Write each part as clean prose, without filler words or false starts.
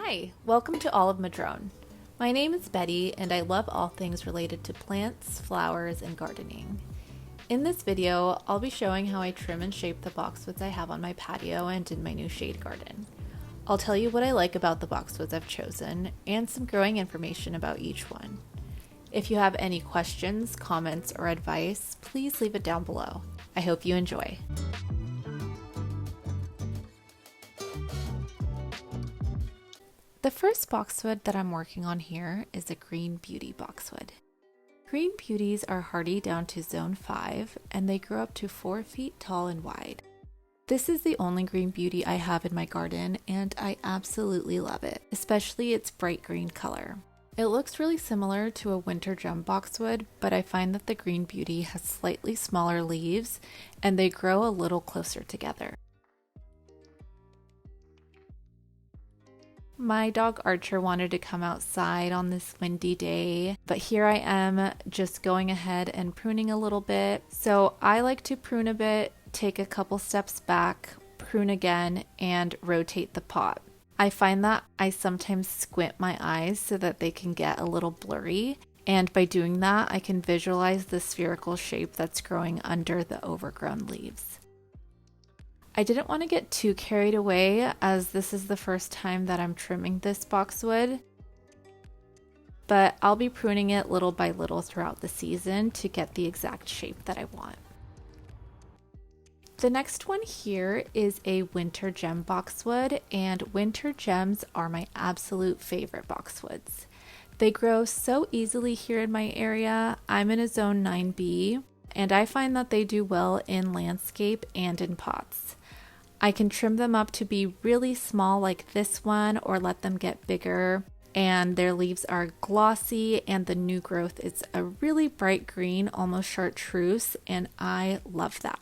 Hi, welcome to Olive Madrone. My name is Betty and I love all things related to plants, flowers, and gardening. In this video, I'll be showing how I trim and shape the boxwoods I have on my patio and in my new shade garden. I'll tell you what I like about the boxwoods I've chosen and some growing information about each one. If you have any questions, comments, or advice, please leave it down below. I hope you enjoy. The first boxwood that I'm working on here is a Green Beauty boxwood. Green Beauties are hardy down to zone 5 and they grow up to 4 feet tall and wide. This is the only Green Beauty I have in my garden and I absolutely love it, especially its bright green color. It looks really similar to a winter gem boxwood, but I find that the Green Beauty has slightly smaller leaves and they grow a little closer together. My dog Archer wanted to come outside on this windy day, but here I am just going ahead and pruning a little bit. So I like to prune a bit, take a couple steps back, prune again, and rotate the pot. I find that I sometimes squint my eyes so that they can get a little blurry, and by doing that I can visualize the spherical shape that's growing under the overgrown leaves. I didn't want to get too carried away as this is the first time that I'm trimming this boxwood, but I'll be pruning it little by little throughout the season to get the exact shape that I want. The next one here is a winter gem boxwood, and winter gems are my absolute favorite boxwoods. They grow so easily here in my area. I'm in a zone 9B, and I find that they do well in landscape and in pots. I can trim them up to be really small like this one or let them get bigger, and their leaves are glossy and the new growth is a really bright green, almost chartreuse, and I love that.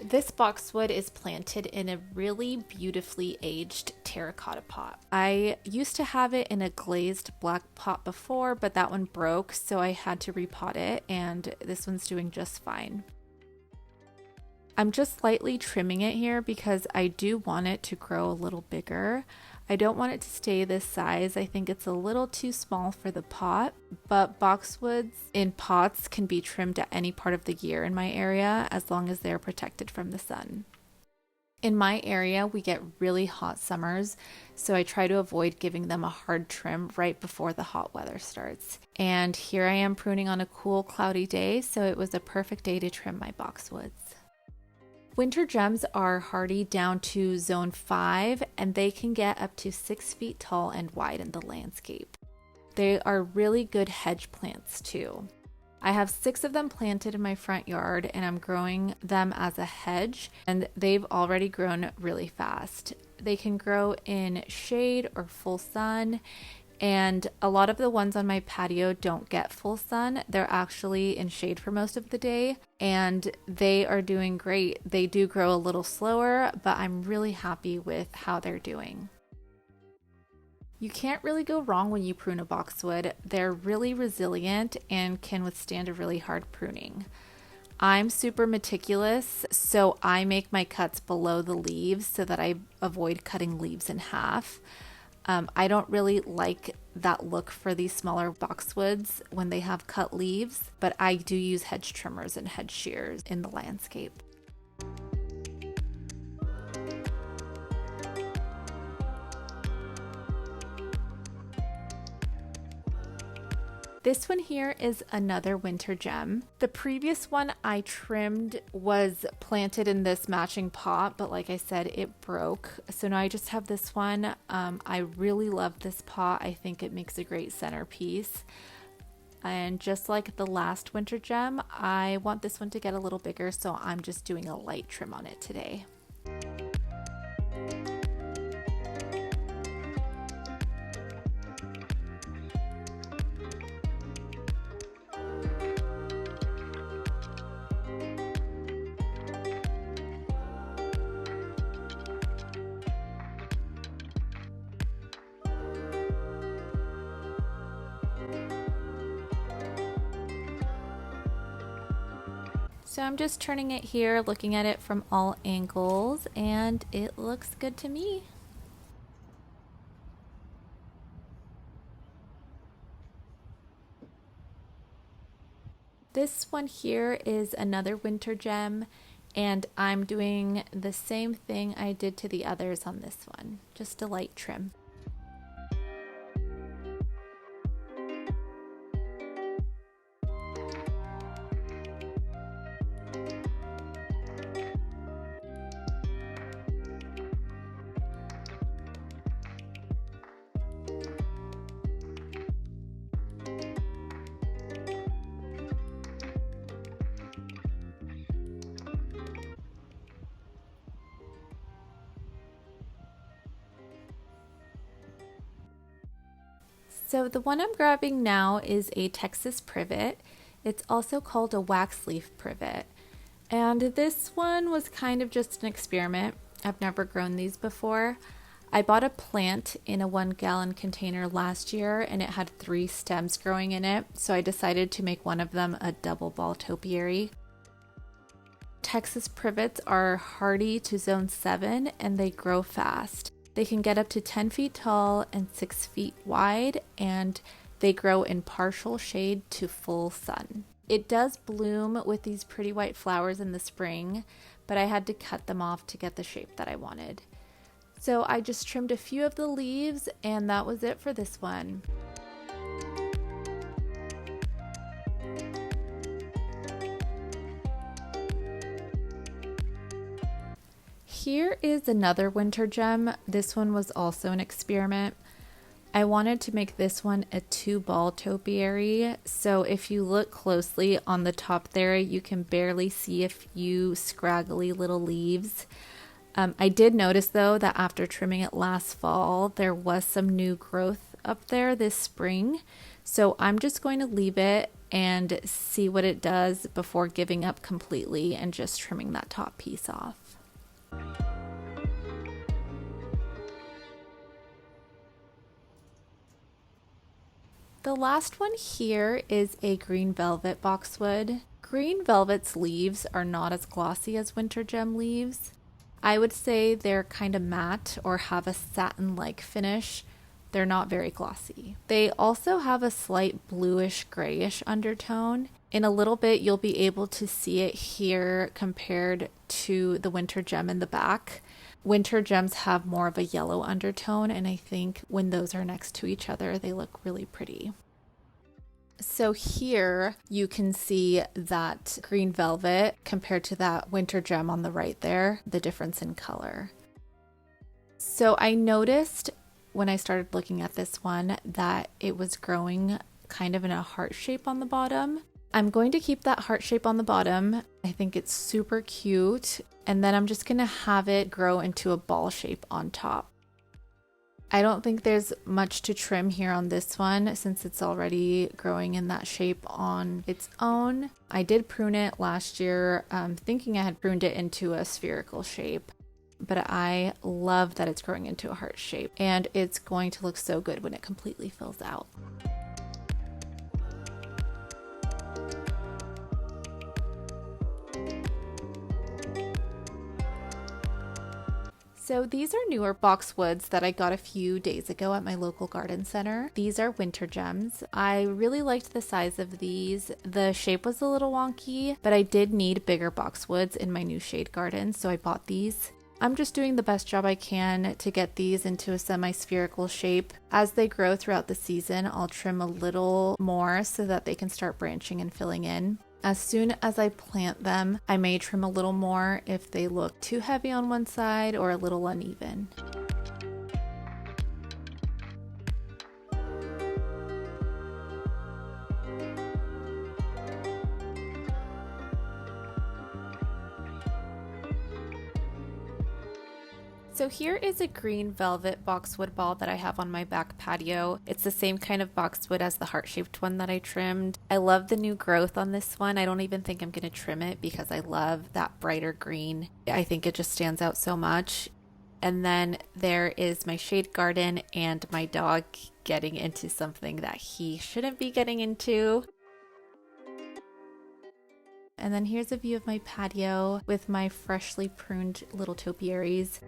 This boxwood is planted in a really beautifully aged terracotta pot. I used to have it in a glazed black pot before, but that one broke, so I had to repot it, and this one's doing just fine. I'm just lightly trimming it here because I do want it to grow a little bigger. I don't want it to stay this size. I think it's a little too small for the pot, but boxwoods in pots can be trimmed at any part of the year in my area as long as they're protected from the sun. In my area, we get really hot summers, so I try to avoid giving them a hard trim right before the hot weather starts. And here I am pruning on a cool, cloudy day, so it was a perfect day to trim my boxwoods. Winter gems are hardy down to zone 5 and they can get up to 6 feet tall and wide in the landscape. They are really good hedge plants too. I have 6 of them planted in my front yard and I'm growing them as a hedge, and they've already grown really fast. They can grow in shade or full sun, and a lot of the ones on my patio don't get full sun. They're actually in shade for most of the day, and they are doing great. They do grow a little slower, but I'm really happy with how they're doing. You can't really go wrong when you prune a boxwood. They're really resilient and can withstand a really hard pruning. I'm super meticulous, so I make my cuts below the leaves so that I avoid cutting leaves in half. I don't really like that look for these smaller boxwoods when they have cut leaves, but I do use hedge trimmers and hedge shears in the landscape. This one here is another winter gem. The previous one I trimmed was planted in this matching pot, but like I said, it broke. So now I just have this one. I really love this pot. I think it makes a great centerpiece. And just like the last winter gem, I want this one to get a little bigger, so I'm just doing a light trim on it today. So I'm just turning it here, looking at it from all angles, and it looks good to me. This one here is another winter gem, and I'm doing the same thing I did to the others on this one, just a light trim. So the one I'm grabbing now is a Texas Privet. It's also called a wax leaf privet. And this one was kind of just an experiment. I've never grown these before. I bought a plant in a 1-gallon container last year and it had 3 stems growing in it. So I decided to make one of them a double ball topiary. Texas Privets are hardy to zone 7 and they grow fast. They can get up to 10 feet tall and 6 feet wide, and they grow in partial shade to full sun. It does bloom with these pretty white flowers in the spring, but I had to cut them off to get the shape that I wanted. So I just trimmed a few of the leaves, and that was it for this one. Here is another winter gem. This one was also an experiment. I wanted to make this one a 2-ball topiary. So if you look closely on the top there, you can barely see a few scraggly little leaves. I did notice though that after trimming it last fall, there was some new growth up there this spring. So I'm just going to leave it and see what it does before giving up completely and just trimming that top piece off. The last one here is a green velvet boxwood. Green velvet's leaves are not as glossy as winter gem leaves. I would say they're kind of matte or have a satin-like finish. They're not very glossy. They also have a slight bluish grayish undertone. In a little bit, you'll be able to see it here compared to the winter gem in the back. Winter gems have more of a yellow undertone, and I think when those are next to each other, they look really pretty. So here you can see that green velvet compared to that winter gem on the right there, the difference in color. So I noticed when I started looking at this one that it was growing kind of in a heart shape on the bottom. I'm going to keep that heart shape on the bottom. I think it's super cute. And then I'm just going to have it grow into a ball shape on top. I don't think there's much to trim here on this one since it's already growing in that shape on its own. I did prune it last year, thinking I had pruned it into a spherical shape. But I love that it's growing into a heart shape, and it's going to look so good when it completely fills out. So these are newer boxwoods that I got a few days ago at my local garden center. These are winter gems. I really liked the size of these. The shape was a little wonky, but I did need bigger boxwoods in my new shade garden, so I bought these. I'm just doing the best job I can to get these into a semi-spherical shape. As they grow throughout the season, I'll trim a little more so that they can start branching and filling in. As soon as I plant them, I may trim a little more if they look too heavy on one side or a little uneven. So here is a green velvet boxwood ball that I have on my back patio. It's the same kind of boxwood as the heart-shaped one that I trimmed. I love the new growth on this one. I don't even think I'm going to trim it because I love that brighter green. I think it just stands out so much. And then there is my shade garden and my dog getting into something that he shouldn't be getting into. And then here's a view of my patio with my freshly pruned little topiaries.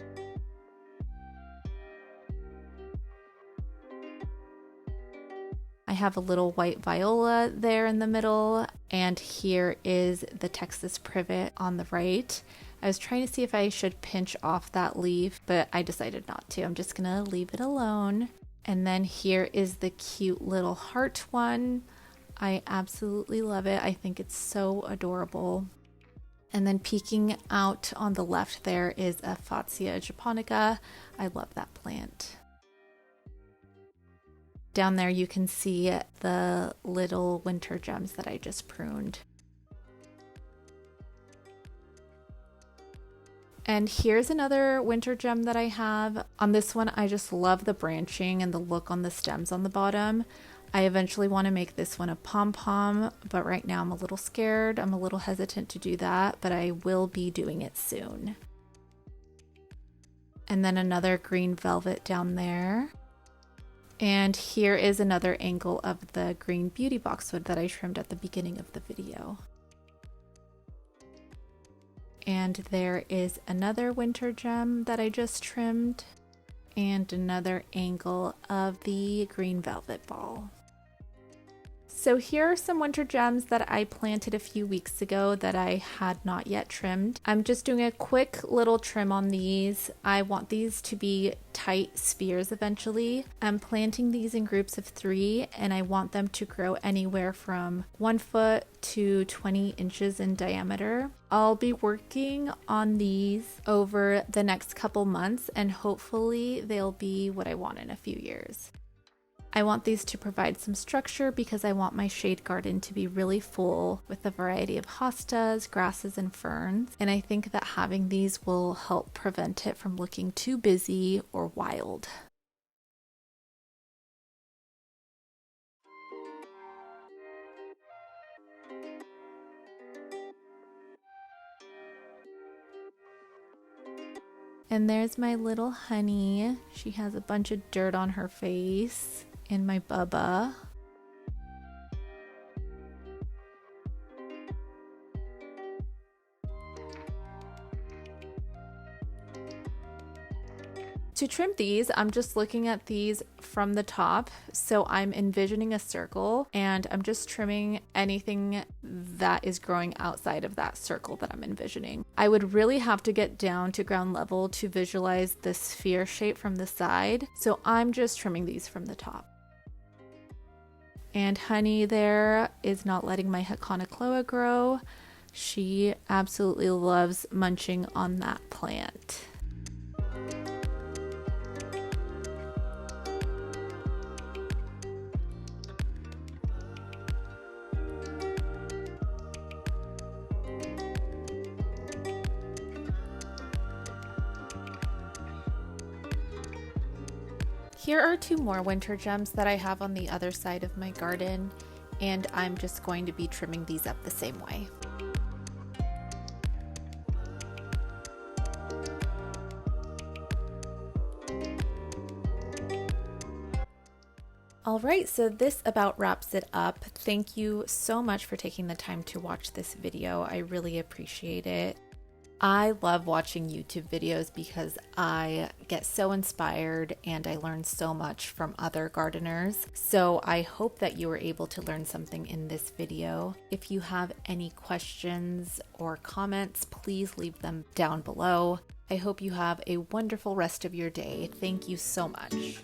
I have a little white viola there in the middle. And here is the Texas Privet on the right. I was trying to see if I should pinch off that leaf, but I decided not to. I'm just gonna leave it alone. And then here is the cute little heart one. I absolutely love it. I think it's so adorable. And then peeking out on the left there is a Fatsia japonica. I love that plant. Down there you can see the little winter gems that I just pruned. And here's another winter gem that I have. On this one, I just love the branching and the look on the stems on the bottom. I eventually want to make this one a pom-pom, but right now I'm a little scared. I'm a little hesitant to do that, but I will be doing it soon. And then another green velvet down there. And here is another angle of the green beauty boxwood that I trimmed at the beginning of the video. And there is another winter gem that I just trimmed, and another angle of the green velvet ball. So here are some winter gems that I planted a few weeks ago that I had not yet trimmed. I'm just doing a quick little trim on these. I want these to be tight spheres eventually. I'm planting these in groups of 3 and I want them to grow anywhere from 1 foot to 20 inches in diameter. I'll be working on these over the next couple months and hopefully they'll be what I want in a few years. I want these to provide some structure because I want my shade garden to be really full with a variety of hostas, grasses, and ferns. And I think that having these will help prevent it from looking too busy or wild. And there's my little honey. She has a bunch of dirt on her face. And my Bubba. To trim these, I'm just looking at these from the top. So I'm envisioning a circle and I'm just trimming anything that is growing outside of that circle that I'm envisioning. I would really have to get down to ground level to visualize the sphere shape from the side. So I'm just trimming these from the top. And Honey there is not letting my Hakonachloa grow. She absolutely loves munching on that plant. Here are 2 more winter gems that I have on the other side of my garden, and I'm just going to be trimming these up the same way. Alright, so this about wraps it up. Thank you so much for taking the time to watch this video. I really appreciate it. I love watching YouTube videos because I get so inspired and I learn so much from other gardeners. So I hope that you were able to learn something in this video. If you have any questions or comments, please leave them down below. I hope you have a wonderful rest of your day. Thank you so much.